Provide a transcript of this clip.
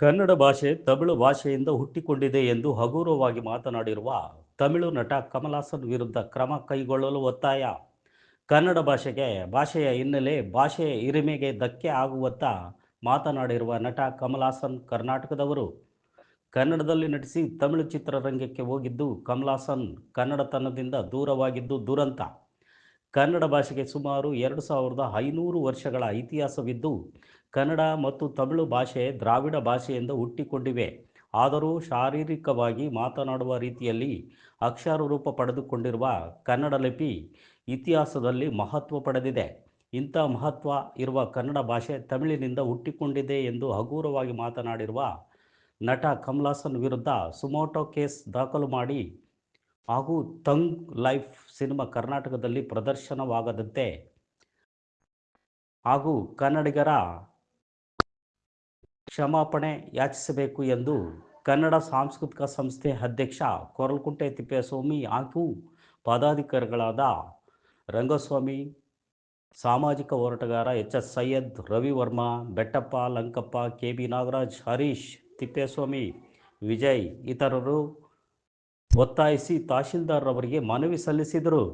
ಕನ್ನಡ ಭಾಷೆ ತಮಿಳು ಭಾಷೆಯಿಂದ ಹುಟ್ಟಿಕೊಂಡಿದೆ ಎಂದು ಹಗುರವಾಗಿ ಮಾತನಾಡಿರುವ ತಮಿಳು ನಟ ಕಮಲ್ ಹಾಸನ್ ವಿರುದ್ಧ ಕ್ರಮ ಕೈಗೊಳ್ಳಲು ಒತ್ತಾಯ. ಕನ್ನಡ ಭಾಷೆಯ ಹಿನ್ನೆಲೆ, ಭಾಷೆಯ ಹಿರಿಮೆಗೆ ಧಕ್ಕೆ ಆಗುವಂತ ಮಾತನಾಡಿರುವ ನಟ ಕಮಲ್ ಹಾಸನ್ ಕರ್ನಾಟಕದವರು. ಕನ್ನಡದಲ್ಲಿ ನಟಿಸಿ ತಮಿಳು ಚಿತ್ರರಂಗಕ್ಕೆ ಹೋಗಿದ್ದು ಕಮಲ್ ಹಾಸನ್ ಕನ್ನಡತನದಿಂದ ದೂರವಾಗಿದ್ದು ದುರಂತ. ಕನ್ನಡ ಭಾಷೆಗೆ ಸುಮಾರು 2500 ವರ್ಷಗಳ ಇತಿಹಾಸವಿದ್ದು, ಕನ್ನಡ ಮತ್ತು ತಮಿಳು ಭಾಷೆ ದ್ರಾವಿಡ ಭಾಷೆಯಿಂದ ಹುಟ್ಟಿಕೊಂಡಿವೆ. ಆದರೂ ಶಾರೀರಿಕವಾಗಿ ಮಾತನಾಡುವ ರೀತಿಯಲ್ಲಿ ಅಕ್ಷರ ರೂಪ ಪಡೆದುಕೊಂಡಿರುವ ಕನ್ನಡ ಲಿಪಿ ಇತಿಹಾಸದಲ್ಲಿ ಮಹತ್ವ ಪಡೆದಿದೆ. ಇಂಥ ಮಹತ್ವ ಇರುವ ಕನ್ನಡ ಭಾಷೆ ತಮಿಳಿನಿಂದ ಹುಟ್ಟಿಕೊಂಡಿದೆ ಎಂದು ಹಗುರವಾಗಿ ಮಾತನಾಡಿರುವ ನಟ ಕಮಲ್ ಹಾಸನ್ ವಿರುದ್ಧ ಸುಮೋಟೋ ಕೇಸ್ ದಾಖಲು ಮಾಡಿ ಹಾಗೂ ಥಗ್ ಲೈಫ್ ಸಿನಿಮಾ ಕರ್ನಾಟಕದಲ್ಲಿ ಪ್ರದರ್ಶನವಾಗದಂತೆ ಹಾಗೂ ಕನ್ನಡಿಗರ ಕ್ಷಮಾಪಣೆ ಯಾಚಿಸಬೇಕು ಎಂದು ಕನ್ನಡ ಸಾಂಸ್ಕೃತಿಕ ಸಂಸ್ಥೆ ಅಧ್ಯಕ್ಷ ಕೊರಲಕುಂಟೆ ತಿಪ್ಪೇಸ್ವಾಮಿ ಹಾಗೂ ಪದಾಧಿಕಾರಿಗಳಾದ ರಂಗಸ್ವಾಮಿ, ಸಾಮಾಜಿಕ ಹೋರಾಟಗಾರ ಎಚ್.ಎಸ್. ಸೈಯದ್, ರವಿವರ್ಮ, ಬೆಟ್ಟಪ್ಪ, ಲಂಕಪ್ಪ, ಕೆ.ಬಿ. ನಾಗರಾಜ್, ಹರೀಶ್, ತಿಪ್ಪೇಸ್ವಾಮಿ, ವಿಜಯ್ ಇತರರು ಒತ್ತಾಯಿಸಿ ತಹಶೀಲ್ದಾರ್ ಅವರಿಗೆ ಮನವಿ ಸಲ್ಲಿಸಿದರು.